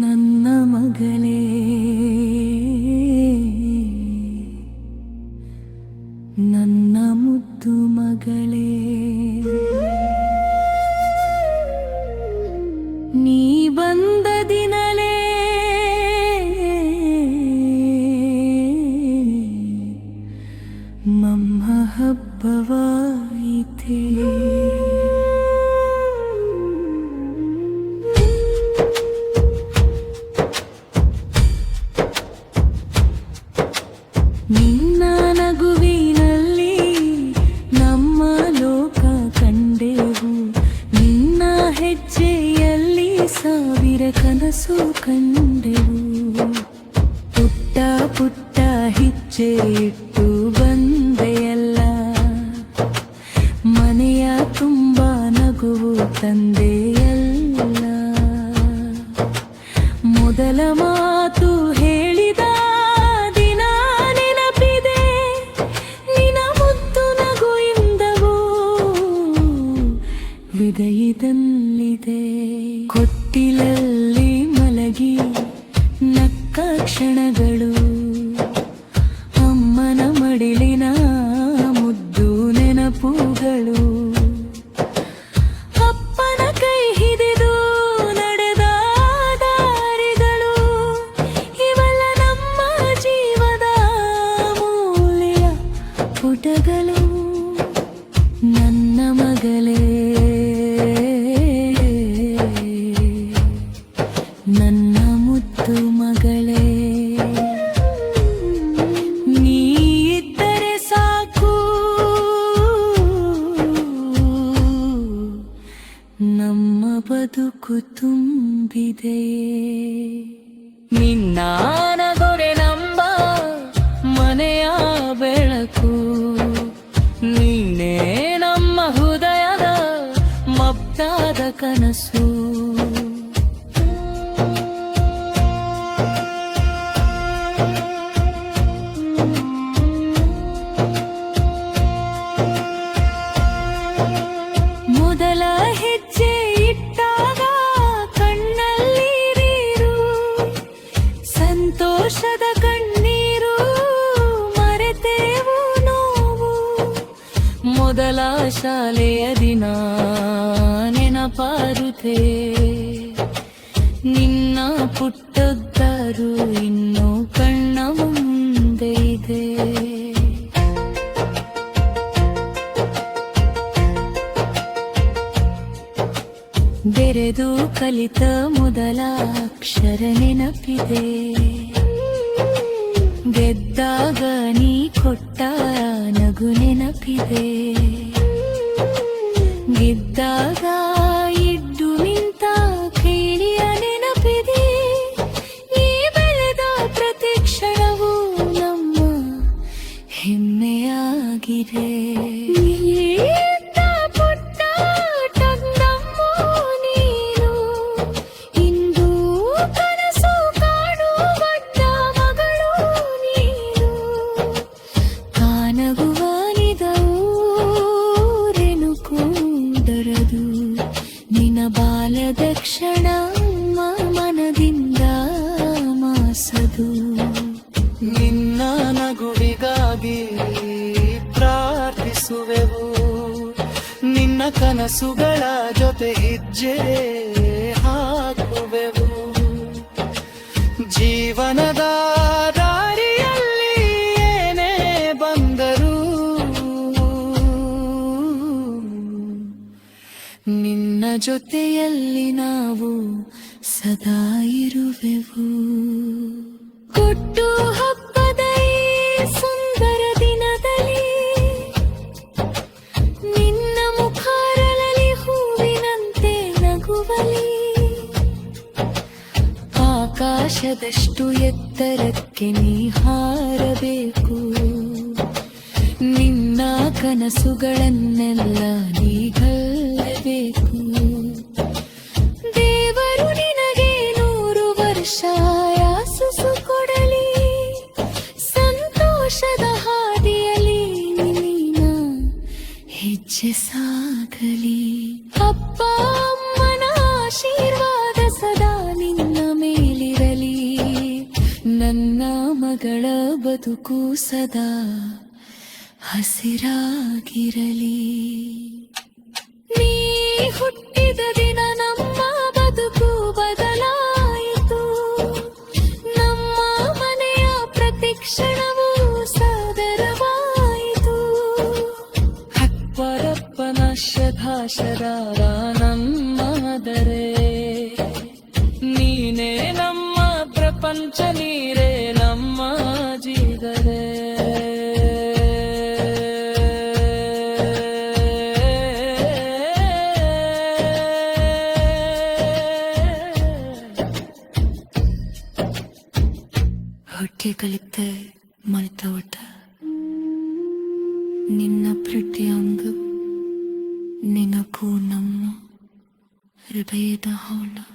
ನನ್ನ ಮಗಳೇ ನನ್ನ ಮುದ್ದು ಮಗಳೇ ನೀ ಬಂದ ದಿನಲೇ ಮಮ್ಮ ಹಬ್ಬವಾಯಿತೇ ನಿನ್ನ ನಗುವಿನಲ್ಲಿ ನಮ್ಮ ಲೋಕ ಕಂಡೆವು ನಿನ್ನ ಹೆಜ್ಜೆಯಲ್ಲಿ ಸಾವಿರ ಕನಸು ಕಂಡೆವು ಪುಟ್ಟ ಪುಟ್ಟ ಹೆಜ್ಜೆ ಇಟ್ಟು ಬಂದೆಯಲ್ಲ ಮನೆಯ ತುಂಬ ನಗುವು ತಂದೆಯಲ್ಲ ಮೊದಲ ಮಾತು ಹೇಳಿದ ಹೃದಯದಲ್ಲಿದೆ ಕೊಟ್ಟಿಲಲ್ಲಿ ಮಲಗಿ ನಕ್ಕ ಕ್ಷಣಗಳು ಅಮ್ಮನ ಮಡಿಲಿನ ಮುದ್ದು ನೆನಪುಗಳು ಅಪ್ಪನ ಕೈ ಹಿಡಿದು ನಡೆದ ದಾರಿಗಳು ಇವೆಲ್ಲ ನಮ್ಮ ಜೀವದ ಮೂಲೆಯ ಪುಟಗಳು ನನ್ನ ಮಗಳೇ ನನ್ನ ಮುದ್ದು ಮಗಳೇ ನೀ ಇದ್ದರೆ ಸಾಕು ನಮ್ಮ ಬದುಕು ತುಂಬಿದೆ ನಿನ್ನ ನಗುವೆ ನಂಬ ಮನೆಯ ಬೆಳಕು ನೀನೇ ನಮ್ಮ ಹೃದಯದ ಮಬ್ದಾದ ಕನಸು ಮೊದಲ ಹೆಜ್ಜೆ ಇಟ್ಟಾಗ ಕಣ್ಣಲ್ಲಿ ನೀರು ಸಂತೋಷದ ಕಣ್ಣೀರು ಮರೆತೇವು ನೋವು ಮೊದಲ ಶಾಲೆಯ ದಿನ ನೆನಪಾರುತ್ತೆ ನಿನ್ನ ಪುಟ್ಟದ್ದಾರು ಇನ್ನೂ ಕಣ್ಣ ಮುಂದೆ ಇದೆ ಬೆರೆದು ಕಲಿತ ಮೊದಲ ಅಕ್ಷರ ನೆನಪಿದೆ ಗೆದ್ದಾಗ ನೀ ಕೊಟ್ಟ ನಗು ನೆನಪಿದೆ ಗೆದ್ದಾಗ ಇದ್ದು ನಿಂತ ಕೇಳಿಯ ನೆನಪಿದೆ ಈ ಬೆಳೆದ ಪ್ರತಿ ಕ್ಷಣವೂ ನಮ್ಮ ಹೆಮ್ಮೆಯಾಗಿದೆ ನಿನ್ನ ಬಾಲದ ಕ್ಷಣ ಮನದಿಂದ ಮಾಸದು ನಿನ್ನ ನಗುವಿಗಾಗಿ ಪ್ರಾರ್ಥಿಸುವೆವು ನಿನ್ನ ಕನಸುಗಳ ಜೊತೆ ಹೆಜ್ಜೆ ಹಾಕುವೆವು ಜೀವನದ ದಾರಿಯಲ್ಲಿ ಏನೇ ಬಂದರೂ ನಿನ್ನ ಜೊತೆಯಲ್ಲಿ ನಾವು ಸದಾ ಇರುವೆವು ಕೊಟ್ಟು ಹಬ್ಬದ ಈ ಸುಂದರ ದಿನದಲ್ಲಿ ನಿನ್ನ ಮುಖಾರಳಲಿ ಹೂವಿನಂತೆ ನಗುವಲಿ ಆಕಾಶದಷ್ಟು ಎತ್ತರಕ್ಕೆ ನೀ ಹಾರಬೇಕು ನಿನ್ನ ಕನಸುಗಳನ್ನೆಲ್ಲ ನೀ ಗೆಲ್ಲಬೇಕು ದೇವರು ನಿನಗೆ 100 ವರ್ಷ ಆಯಸ್ಸು ಕೊಡಲಿ ಸಂತೋಷದ ಹಾದಿಯಲ್ಲಿ ನಿನ್ನ ಹೆಜ್ಜೆ ಸಾಗಲಿ ಅಪ್ಪ ಅಮ್ಮನ ಆಶೀರ್ವಾದ ಸದಾ ನಿನ್ನ ಮೇಲೆ ಮಗಳ ಬದುಕು ಸದಾ ಹಸಿರಾಗಿರಲಿ. ನೀ ಹುಟ್ಟಿದ ದಿನ ನಮ್ಮ ಬದುಕು ಬದಲಾಯಿತು. ನಮ್ಮ ಮನೆಯ ಪ್ರತಿಕ್ಷಣವೂ ಸಾದರವಾಯಿತು. ಅಕ್ಬರಪ್ಪನ ಶತಾಶರಾರ ನಮ್ಮದರೆ, ನೀನೇ ನಮ್ಮ ಪ್ರಪಂಚ, ನೀರೇ ನಮ್ಮ ಜೀವರೇ. ಹೊಟ್ಟೆ ಕಲಿತೆ ಮರೆತ ಒಟ್ಟ ನಿನ್ನ ಪ್ರತಿಯೊಂದು ನೆನಪು ನಮ್ಮ ಹೃದಯದ ಹಾಳ.